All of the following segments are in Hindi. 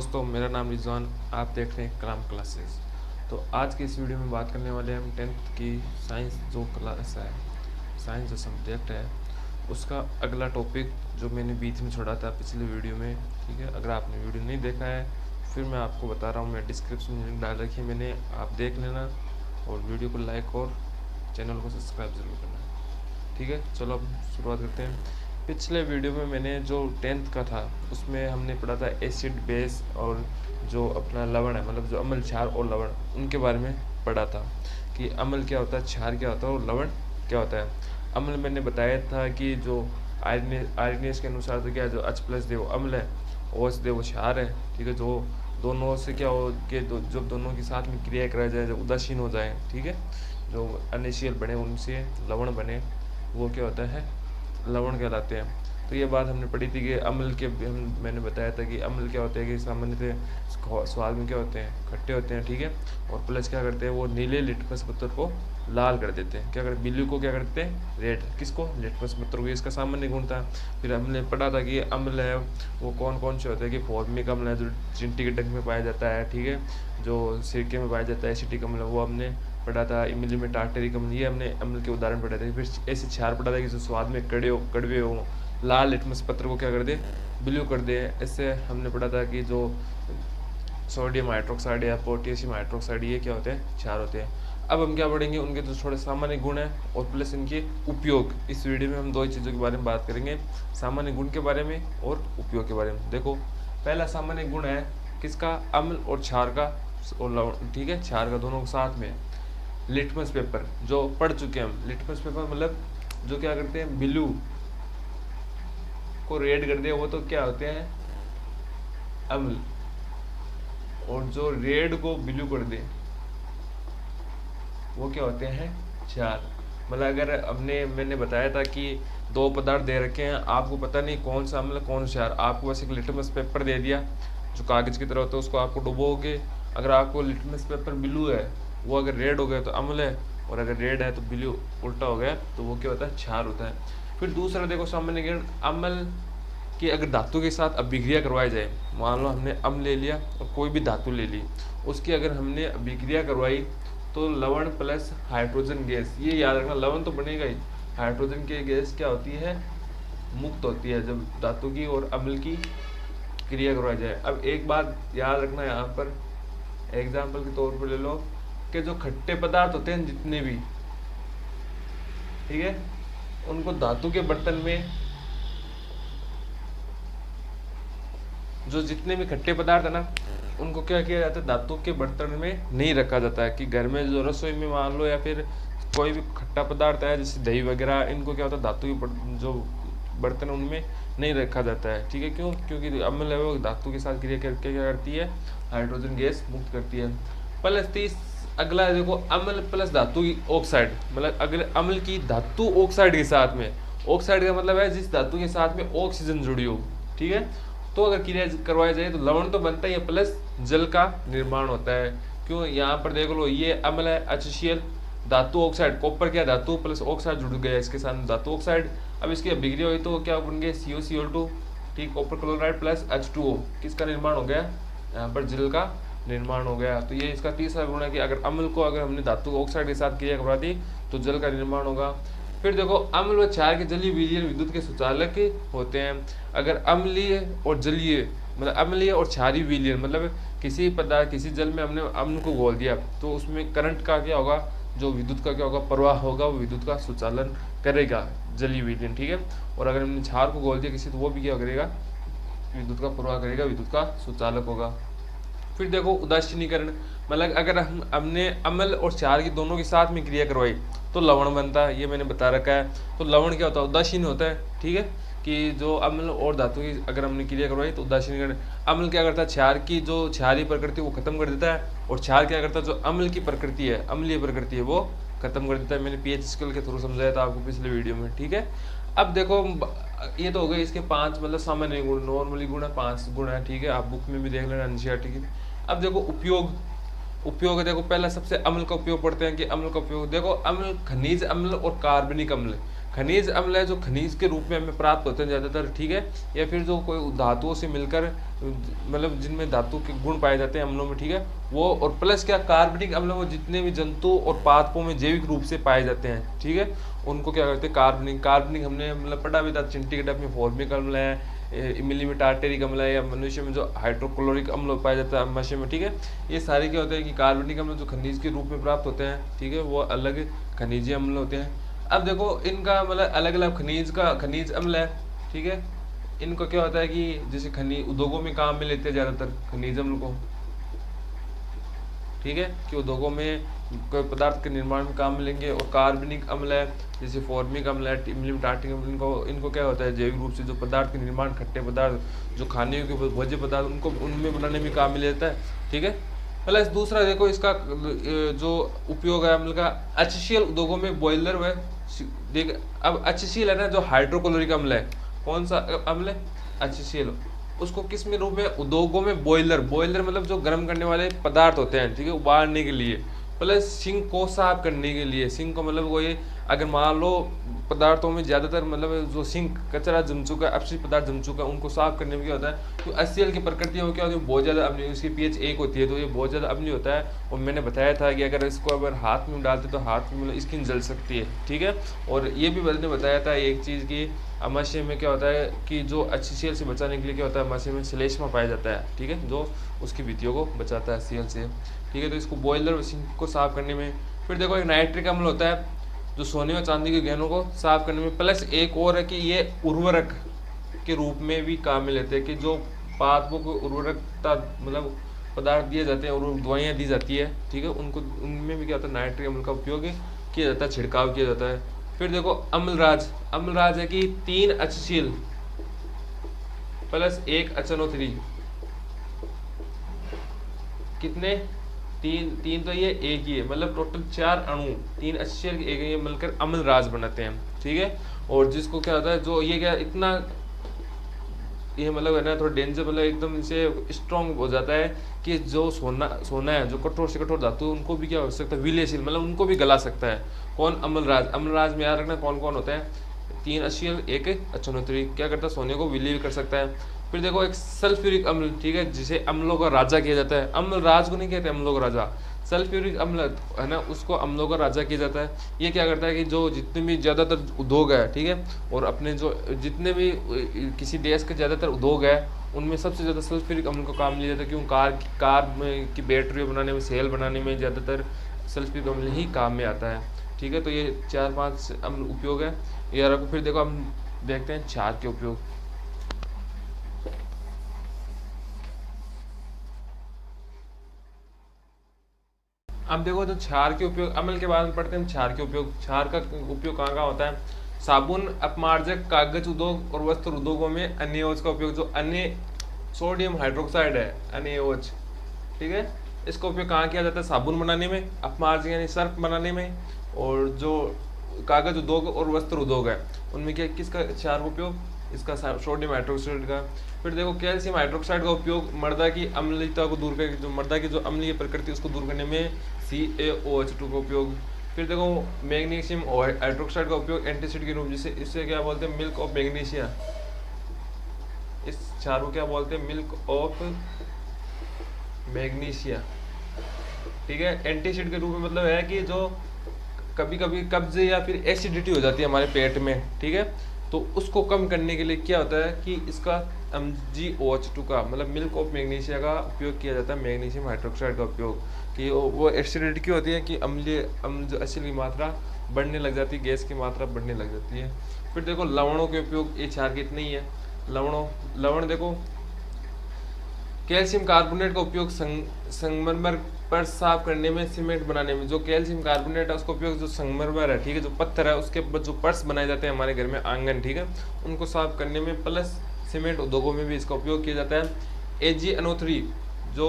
दोस्तों, मेरा नाम रिजवान। आप देख रहे हैं कलाम क्लासेस। तो आज की इस वीडियो में बात करने वाले हैं हम 10th की साइंस जो क्लास है, साइंस जो सब्जेक्ट है उसका अगला टॉपिक जो मैंने बीच में छोड़ा था पिछले वीडियो में। ठीक है, अगर आपने वीडियो नहीं देखा है फिर मैं आपको बता रहा हूँ, मैं डिस्क्रिप्शन में लिंक डाल रखी है मैंने, आप देख लेना और वीडियो को लाइक और चैनल को सब्सक्राइब ज़रूर करना। ठीक है, चलो अब शुरुआत करते हैं। पिछले वीडियो में मैंने जो 10th का था उसमें हमने पढ़ा था एसिड बेस और जो अपना लवण है, मतलब जो अम्ल, क्षार और लवण, उनके बारे में पढ़ा था कि अम्ल क्या होता है, क्षार क्या होता है और लवण क्या होता है। अम्ल मैंने बताया था कि जो आर्यनेस के अनुसार तो क्या है, जो H+ दे वो अम्ल है, OH दे वो क्षार है। ठीक है, जो दोनों से क्या हो कि जब दोनों के साथ में क्रिया कराई जाए, जब उदासीन हो जाए, ठीक है, जो अनएशियल बने उनसे लवण बने, वो क्या होता है, लवण कहलाते हैं। तो ये बात हमने पढ़ी थी कि अम्ल के मैंने बताया था कि अम्ल क्या होते हैं कि सामान्यतः स्वाद में क्या होते हैं, खट्टे होते हैं। ठीक है, और प्लस क्या करते हैं, वो नीले लिटमस पत्थर को लाल कर देते हैं। क्या करते, बिल्ली को क्या करते हैं, रेड, किसको, लिटमस पत्थर को। इसका सामान्य गुण था। फिर हमने पढ़ा था कि अम्ल है वो कौन कौन से होते हैं कि फॉर्मिक अम्ल है जो चिंटी के डंक में पाया जाता है। ठीक है, जो सिरके में पाया जाता है एसिटिक अम्ल है वो हमने पढ़ा था। इमली में टार्टरिक अम्ल, ये हमने अम्ल के उदाहरण पढ़े थे। फिर ऐसे क्षार पढ़ा था कि जो स्वाद में कड़वे हो, लाल लिटमस पत्र को क्या कर दे, ब्लू कर दे। इससे हमने पढ़ा था कि जो सोडियम हाइड्रोक्साइड या पोटेशियम हाइड्रोक्साइड, ये क्या होते हैं, क्षार होते हैं। अब हम क्या पढ़ेंगे, उनके जो थोड़े सामान्य गुण हैं और प्लस इनके उपयोग। इस वीडियो में हम दो ही चीज़ों के बारे में बात करेंगे, सामान्य गुण के बारे में और उपयोग के बारे में। देखो, पहला सामान्य गुण है किसका, अम्ल और क्षार का और लवण। ठीक है, क्षार का दोनों साथ में। लिटमस पेपर जो पढ़ चुके हैं हम, लिटमस पेपर मतलब जो क्या करते हैं, ब्लू को रेड कर दे, वो तो क्या होते हैं, अम्ल, और जो रेड को ब्लू कर दे वो क्या होते हैं, क्षार। मतलब अगर मैंने बताया था कि दो पदार्थ दे रखे हैं, आपको पता नहीं कौन सा अम्ल कौन सा क्षार, आपको बस एक लिटमस पेपर दे दिया जो कागज़ की तरह होता है, उसको आपको डुबोगे। अगर आपको लिटमस पेपर ब्लू है, वो अगर रेड हो गया तो अम्ल है, और अगर रेड है तो ब्लू उल्टा हो गया तो वो क्या होता है, क्षार होता है। फिर दूसरा देखो सामान्य गुण, अम्ल कि अगर धातु के साथ अभिक्रिया करवाई जाए, मान लो हमने अम्ल ले लिया और कोई भी धातु ले ली, उसकी अगर हमने अभिक्रिया करवाई तो लवण प्लस हाइड्रोजन गैस, ये याद रखना, लवण तो बनेगा ही, हाइड्रोजन की गैस क्या होती है, मुक्त होती है जब धातु की और अम्ल की क्रिया करवाई जाए। अब एक बात याद रखना, यहाँ पर एग्जाम्पल के तौर पर ले लो कि जो खट्टे पदार्थ होते हैं जितने भी, ठीक है, उनको धातु के बर्तन में, जो जितने भी खट्टे पदार्थ है ना, उनको क्या किया जाता है, धातु के बर्तन में नहीं रखा जाता है। कि घर में जो रसोई में मान लो या फिर कोई भी खट्टा पदार्थ है जैसे दही वगैरह, इनको क्या होता है, धातु के जो बर्तन उनमें नहीं रखा जाता है। ठीक है, क्यों, क्योंकि अम्ल है वो धातु के साथ क्रिया करके क्या करती है, हाइड्रोजन गैस मुक्त करती है। प्लस 30 अगला देखो, अम्ल प्लस धातु की ऑक्साइड, मतलब अगले अम्ल की धातु ऑक्साइड के साथ में, ऑक्साइड का मतलब है जिस धातु के साथ में ऑक्सीजन जुड़ी हो। ठीक है, तो अगर क्रिया करवाई जाए तो लवण तो बनता ही है, प्लस जल का निर्माण होता है। क्यों, यहाँ पर देख लो, ये अम्ल है HCl, धातु ऑक्साइड, कॉपर क्या धातु प्लस ऑक्साइड जुड़ गया इसके साथ, धातु ऑक्साइड। अब इसकी अभिक्रिया हुई तो क्या बन गए, CuCl2, ठीक, कॉपर क्लोराइड प्लस H2O, किसका निर्माण हो गया, यहाँ पर जल का निर्माण हो गया। तो ये इसका तीसरा गुण है कि अगर अम्ल को अगर हमने धातु ऑक्साइड के साथ क्रिया करवा दी तो जल का निर्माण होगा। फिर देखो, अम्ल व क्षार के जलीय विलयन विद्युत के सुचालक होते हैं। अगर अम्लीय और जलीय, मतलब अम्लीय और क्षारीय विलयन, मतलब किसी पदार्थ किसी जल में हमने अम्ल को घोल दिया तो उसमें करंट का क्या होगा, जो विद्युत का क्या होगा, प्रवाह होगा, वो विद्युत का सुचालन करेगा, जलीय विलयन। ठीक है, और अगर हमने क्षार को घोल दिया किसी, तो वो भी क्या करेगा, विद्युत का प्रवाह करेगा, विद्युत का सुचालक होगा। फिर देखो, उदासीनीकरण, मतलब अगर हमने अम्ल और क्षार की दोनों के साथ में क्रिया करवाई तो लवण बनता है, ये मैंने बता रखा है। तो लवण क्या होता है, उदासीन होता है। ठीक है, कि जो अम्ल और धातु की अगर हमने क्रिया करवाई तो उदासीनीकरण। अम्ल क्या करता है, क्षार की जो क्षारीय प्रकृति वो खत्म कर देता है, और क्षार क्या करता है, जो अम्ल की प्रकृति है, अम्लीय प्रकृति है, वो खत्म कर देता है। मैंने pH स्केल के थ्रू समझाया था आपको पिछले वीडियो में। ठीक है, अब देखो, ये तो हो गए इसके 5 मतलब सामान्य गुण, नॉर्मली गुण है 5 गुण है। ठीक है, आप बुक में भी देख लेना NCERT की। अब देखो उपयोग देखो, पहला सबसे अम्ल का उपयोग पढ़ते हैं कि अम्ल का उपयोग देखो, अम्ल खनिज अम्ल और कार्बनिक अम्ल। खनिज अम्ल है जो खनिज के रूप में हमें प्राप्त होते हैं ज़्यादातर, ठीक है, या फिर जो कोई धातुओं से मिलकर मतलब जिनमें धातु के गुण पाए जाते हैं अम्लों में, ठीक है, वो। और प्लस क्या, कार्बनिक अम्ल वो जितने भी जंतु और पादपों में जैविक रूप से पाए जाते हैं, ठीक है, उनको क्या कहते हैं कार्बनिक। कार्बनिक हमने मतलब पढ़ा भी था चिंटी के डब में, फॉर्मिक अम्ल है, इमिली में टार्टेरिक अम्ल है, या मनुष्य में जो हाइड्रोक्लोरिक अम्ल पाया जाता है मनुष्य में, ठीक है। ये सारे क्या होते हैं कि कार्बनिक अम्ल जो खनिज के रूप में प्राप्त होते हैं, ठीक है, वो अलग खनिजीय अम्ल होते हैं। अब देखो इनका मतलब अलग अलग खनिज अम्ल है, ठीक है। इनको क्या होता है कि जैसे खनिज उद्योगों में काम में लेते हैं ज़्यादातर खनिज अम्ल को, ठीक है, कि उद्योगों में कोई पदार्थ के निर्माण में काम मिलेंगे। और कार्बनिक अम्ल है जैसे फॉर्मिक अम्ल है, इमिली टार्टिक अम्ल, इनको क्या होता है जैविक रूप से जो पदार्थ के निर्माण, खट्टे पदार्थ जो खाने के भोज्य पदार्थ, उनको उनमें बनाने में काम मिल जाता है, ठीक है। प्लस दूसरा देखो इसका जो उपयोग है अम्ल का, HCl उद्योगों में बॉयलर व देख। अब HCl है ना जो हाइड्रोक्लोरिक अम्ल है, कौन सा अम्ल है, HCl, उसको किस में रूप में, उद्योगों में बॉयलर मतलब जो गर्म करने वाले पदार्थ होते हैं, ठीक है, उबालने के लिए, प्लस सिंक को साफ करने के लिए। सिंक को मतलब वो ये, अगर मान लो पदार्थों में ज़्यादातर मतलब जो सिंक कचरा जम चुका है, अपशिष्ट पदार्थ जम चुका है, उनको साफ करने में क्या होता है, तो HCl की प्रकृति वो क्या होती है, बहुत ज़्यादा अम्लीय, उसकी pH 1 होती है, तो ये बहुत ज़्यादा अम्लीय होता है। और मैंने बताया था कि अगर इसको अगर हाथ में डालते तो हाथ में मतलब स्किन जल सकती है, ठीक है। और ये भी मैंने बताया था एक चीज़ की, अमाशय में क्या होता है कि जो HCl से बचाने के लिए क्या होता है, अमाशय में श्लेष्मा पाया जाता है, ठीक है, जो उसकी भित्तियों को बचाता है HCl से, ठीक है। तो इसको बॉयलर सिंक को साफ करने में। फिर देखो एक नाइट्रिक अम्ल होता है जो सोने और चांदी के गहनों को साफ करने में। प्लस एक और है कि ये उर्वरक के रूप में भी काम में लेते हैं, कि जो पादपों को उर्वरकता मतलब पदार्थ दिए जाते हैं और दवाइयाँ दी जाती है, ठीक है, उनको उनमें भी क्या होता है, नाइट्रिक अम्ल का उपयोग किया जाता है, छिड़काव किया जाता है। फिर देखो अम्लराज है कि 3 HCl प्लस 1 HNO3, कितने, तीन तो ये एक ही है, मतलब टोटल 4 अणु 3 HCl एक ये मिलकर अम्लराज बनाते हैं, ठीक है। और जिसको क्या होता है, जो ये क्या इतना ये मतलब है ना थोड़ा डेंजर, मतलब एकदम से स्ट्रॉन्ग हो जाता है कि जो सोना है, जो कठोर से कठोर धातु, उनको भी क्या हो सकता है, विलयशील, मतलब उनको भी गला सकता है। कौन, अम्लराज में याद रखना कौन कौन होता है, 3 HCl 1 HNO3 क्या करता है, सोने को विलीय कर सकता है। फिर देखो एक सल्फ्यूरिक अम्ल, ठीक है, जिसे अम्लों का राजा किया जाता है। अम्लराज को नहीं कहते अम्लों का राजा, सल्फ्यूरिक अम्ल है ना, उसको अम्लों का राजा किया जाता है। ये क्या करता है कि जो जितने भी ज़्यादातर उद्योग है, ठीक है, और अपने जो जितने भी किसी देश के ज़्यादातर उद्योग है, उनमें सबसे ज़्यादा सल्फ्यूरिक अम्ल को काम लिया जाता है, क्यों, कार में की बैटरी बनाने में, सेल बनाने में ज़्यादातर सल्फ्यूरिक अम्ल ही काम में आता है, ठीक है। तो ये 4-5 अम्ल उपयोग है यार। फिर देखो हम देखते हैं क्षार के उपयोग। अब देखो जो क्षार के उपयोग, अम्ल के बाद में पढ़ते हैं क्षार के उपयोग। क्षार का उपयोग कहाँ कहाँ होता है, साबुन, अपमार्जक, कागज उद्योग और वस्त्र उद्योगों में NaOH का उपयोग, जो अन्य सोडियम हाइड्रोक्साइड है NaOH, ठीक है, इसका उपयोग कहाँ किया जाता है, साबुन बनाने में, अपमार्जक यानी सर्फ बनाने में, और जो कागज उद्योग और वस्त्र उद्योग है उनमें क्या किसका क्षार का उपयोग, इसका सोडियम हाइड्रोक्साइड का। फिर देखो कैल्शियम हाइड्रोक्साइड का उपयोग मृदा की अम्लता को दूर करके, जो मृदा की जो अम्लीय प्रकृति उसको दूर करने में CaOH2 का उपयोग। फिर देखो मैग्नीशियम हाइड्रोक्साइड का उपयोग एंटीसिड के रूप, जिसे इससे क्या बोलते हैं, मिल्क ऑफ मैग्नीशिया, इस क्षार को क्या बोलते हैं, मिल्क ऑफ मैग्नीशिया, ठीक है। एंटीसिड के रूप में मतलब है कि जो कभी कभी कब्ज या फिर एसिडिटी हो जाती है हमारे पेट में, ठीक है, तो उसको कम करने के लिए क्या होता है कि इसका MgOH2 का मतलब मिल्क ऑफ मैग्नीशिया का उपयोग किया जाता है, मैग्नीशियम हाइड्रोक्साइड का उपयोग, कि वो एसिडिटी क्यों होती है कि अम्ल जो एसिड की मात्रा बढ़ने लग जाती है, गैस की मात्रा बढ़ने लग जाती है। फिर देखो लवणों के उपयोग, ये क्षार के इतने ही है। लवण देखो कैल्शियम कार्बोनेट का उपयोग संगमरमर पर साफ करने में, सीमेंट बनाने में। जो कैल्शियम कार्बोनेट है उसका उपयोग जो संगमरमर है, ठीक है, जो पत्थर है उसके जो पर्स बनाए जाते हैं हमारे घर में, आंगन, ठीक है, उनको साफ करने में, प्लस सीमेंट उद्योगों में भी इसका उपयोग किया जाता है। AgNO3 जो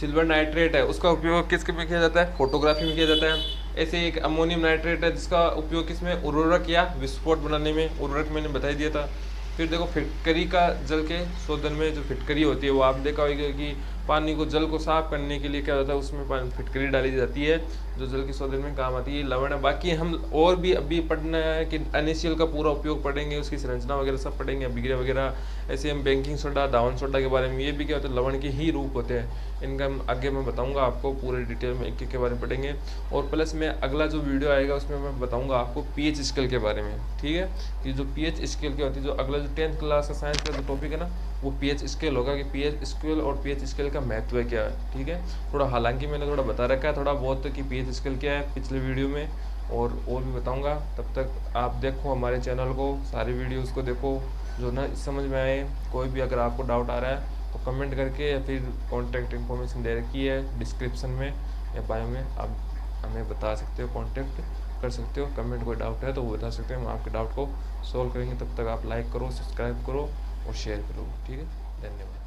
सिल्वर नाइट्रेट है उसका उपयोग किसके में किया जाता है, फोटोग्राफी में किया जाता है। ऐसे एक अमोनियम नाइट्रेट है जिसका उपयोग किसमें, उर्वरक या विस्फोट बनाने में, उर्वरक मैंने बता दिया था। फिर देखो फिटकरी का जल के शोधन में, जो फिटकरी होती है वो आप देखा होगा कि पानी को, जल को साफ करने के लिए क्या होता है, उसमें पानी फिटकरी डाली जाती है जो जल के शोधन में काम आती है। लवण है। बाकी हम और भी अभी पढ़ना है कि NaCl का पूरा उपयोग पढ़ेंगे, उसकी संरचना वगैरह सब पढ़ेंगे, अभिक्रिया वगैरह। ऐसे हम बेकिंग सोडा, दावन सोडा के बारे में, ये भी क्या होता है, लवण के ही रूप होते हैं। इनका आगे मैं बताऊंगा आपको, पूरे डिटेल में एक एक के बारे में पढ़ेंगे। और प्लस में अगला जो वीडियो आएगा उसमें मैं बताऊंगा आपको pH स्केल के बारे में, ठीक है, कि जो pH स्केल क्या होती है। जो अगला जो 10th क्लास का साइंस का जो टॉपिक है ना, वो pH स्केल होगा कि pH स्केल और pH स्केल का महत्व क्या है, ठीक है। थोड़ा हालांकि मैंने थोड़ा बता रखा है थोड़ा बहुत कि pH स्केल क्या है पिछले वीडियो में, और भी बताऊंगा। तब तक आप देखो हमारे चैनल को, सारी वीडियोस को देखो, जो ना समझ में आए। कोई भी अगर आपको डाउट आ रहा है तो कमेंट करके, या फिर कॉन्टैक्ट इन्फॉर्मेशन दे रखी है डिस्क्रिप्शन में या बायो में, आप हमें बता सकते हो, कॉन्टैक्ट कर सकते हो। कमेंट कोई डाउट है तो वो बता सकते हैं, हम आपके डाउट को सॉल्व करेंगे। तब तक आप लाइक करो, सब्सक्राइब करो और शेयर करो, ठीक है। धन्यवाद।